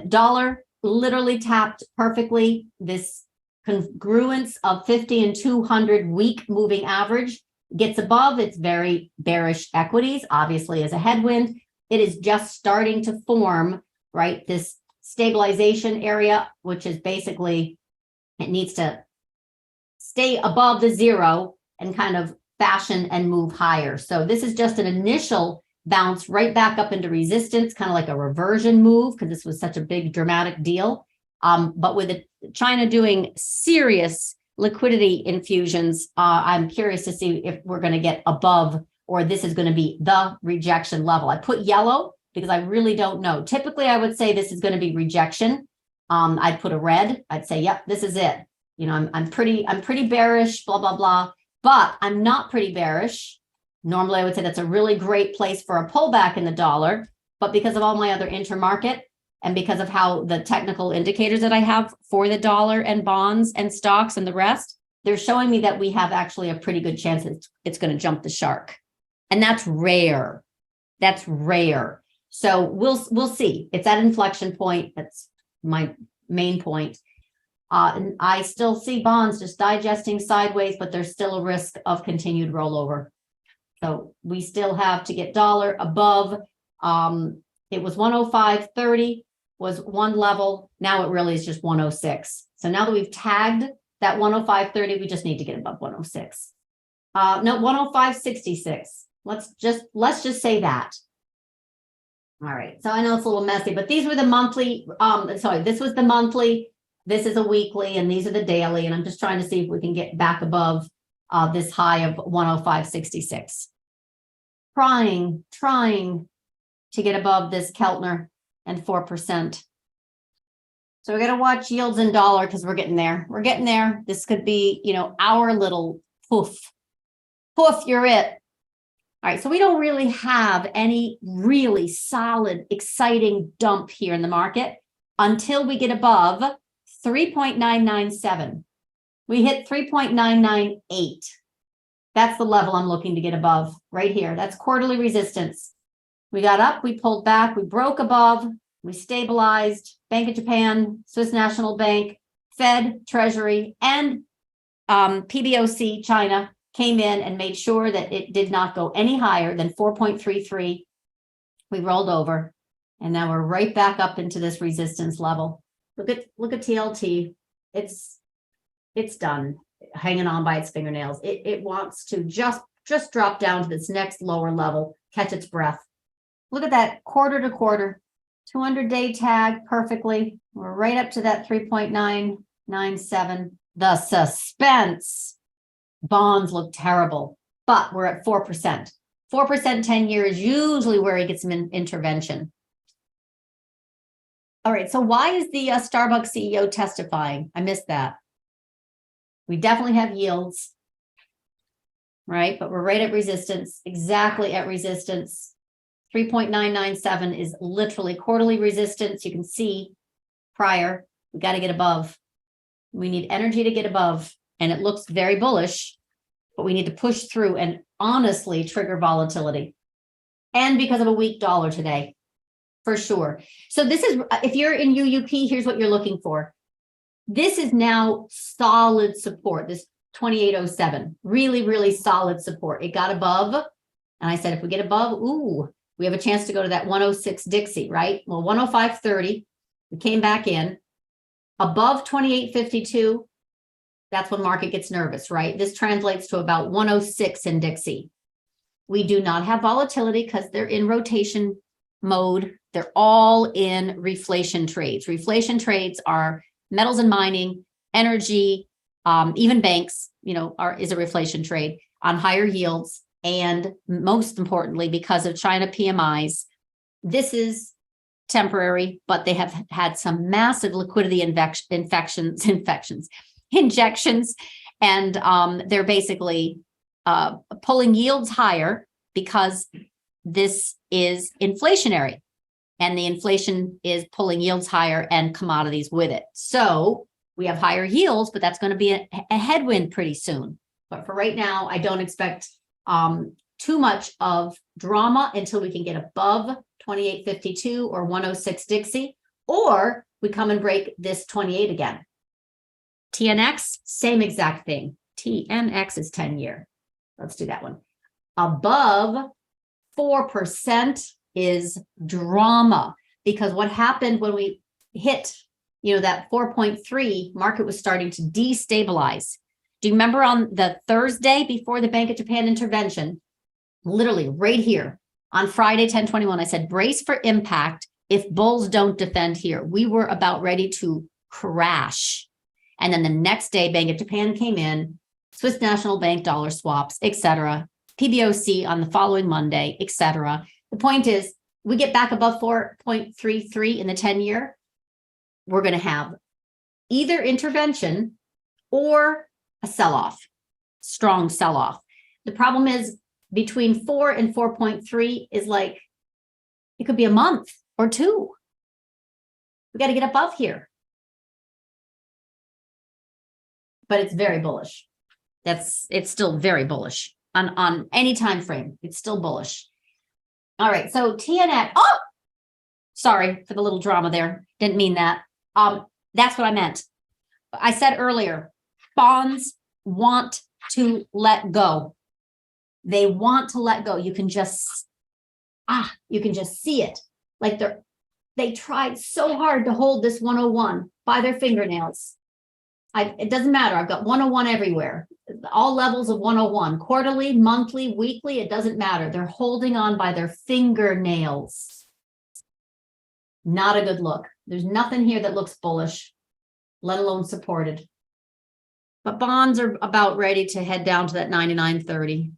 Dollar literally tapped perfectly this congruence of 50 and 200 week moving average, gets above its very bearish equities, obviously as a headwind. It is just starting to form, right, this stabilization area, which is basically, it needs to stay above the zero and kind of fashion and move higher. So this is just an initial bounce right back up into resistance, kind of like a reversion move, because this was such a big dramatic deal. But with China doing serious liquidity infusions, I'm curious to see if we're going to get above, or this is going to be the rejection level. I put yellow because I really don't know. Typically, I would say this is going to be rejection. I'd put a red. I'd say, yep, this is it. You know, I'm pretty bearish, blah, blah, blah, but I'm not pretty bearish. Normally, I would say that's a really great place for a pullback in the dollar, but because of all my other intermarket and because of how the technical indicators that I have for the dollar and bonds and stocks and the rest, they're showing me that we have actually a pretty good chance it's going to jump the shark. And that's rare. That's rare. So we'll see. It's at inflection point. That's my main point. And I still see bonds just digesting sideways, but there's still a risk of continued rollover. So we still have to get dollar above. It was 105.30 was one level. Now it really is just 106. So now that we've tagged that 105.30, we just need to get above 106. No, 105.66. Let's just say that. All right. So I know it's a little messy, but these were the monthly. This was the monthly. This is a weekly, and these are the daily. And I'm just trying to see if we can get back above this high of 105.66. Trying to get above this Keltner and 4%. So we're going to watch yields in dollar because we're getting there. We're getting there. This could be, you know, our little poof. Poof, you're it. All right, so we don't really have any really solid, exciting dump here in the market until we get above 3.997. We hit 3.998. That's the level I'm looking to get above right here. That's quarterly resistance. We got up, we pulled back, we broke above, we stabilized. Bank of Japan, Swiss National Bank, Fed, Treasury, and PBOC China came in and made sure that it did not go any higher than 4.33. We rolled over, and now we're right back up into this resistance level. Look at TLT. It's done, hanging on by its fingernails. It wants to just drop down to this next lower level, catch its breath. Look at that quarter to quarter, 200-day tag perfectly. We're right up to that 3.997. The suspense. Bonds look terrible, but we're at 4%. 4% 10-year is usually where he gets some intervention. All right, so why is the Starbucks CEO testifying? I missed that. We definitely have yields, right? But we're right at resistance, exactly at resistance. 3.997 is literally quarterly resistance. You can see prior, we got to get above. We need energy to get above, and it looks very bullish, but we need to push through and honestly trigger volatility. And because of a weak dollar today, for sure. So this is, if you're in UUP, here's what you're looking for. This is now solid support, this 2807, really, really solid support. It got above, and I said, if we get above, ooh, we have a chance to go to that 106 Dixie, right? Well, 105.30, we came back in. Above 28.52, that's when market gets nervous, right? This translates to about 106 in Dixie. We do not have volatility because they're in rotation mode. They're all in reflation trades. Reflation trades are metals and mining, energy, even banks, you know, is a reflation trade on higher yields. And most importantly, because of China PMIs, this is temporary, but they have had some massive liquidity injections, and they're basically pulling yields higher because this is inflationary, and the inflation is pulling yields higher and commodities with it. So we have higher yields, but that's going to be a headwind pretty soon. But for right now, I don't expect too much of drama until we can get above 28.52 or 106 Dixie, or we come and break this 28 again. TNX, same exact thing. TNX is 10-year. Let's do that one. Above 4% is drama, because what happened when we hit, that 4.3, market was starting to destabilize. Do you remember on the Thursday before the Bank of Japan intervention, literally right here on Friday, 10/21, I said, brace for impact if bulls don't defend here. We were about ready to crash. And then the next day, Bank of Japan came in, Swiss National Bank dollar swaps, etc., PBOC on the following Monday, etc. The point is, we get back above 4.33 in the 10-year, we're going to have either intervention or a sell-off, strong sell-off. The problem is between 4 and 4.3 is like, it could be a month or two. We got to get above here. But it's very bullish. It's still very bullish on any time frame. It's still bullish. All right, so TNX. Oh, sorry for the little drama there. Didn't mean that. That's what I meant. I said earlier, bonds want to let go. They want to let go. You can just see it. Like they tried so hard to hold this 101 by their fingernails. It doesn't matter. I've got 101 everywhere. All levels of 101, quarterly, monthly, weekly, it doesn't matter. They're holding on by their fingernails. Not a good look. There's nothing here that looks bullish, let alone supported. But bonds are about ready to head down to that 99.30.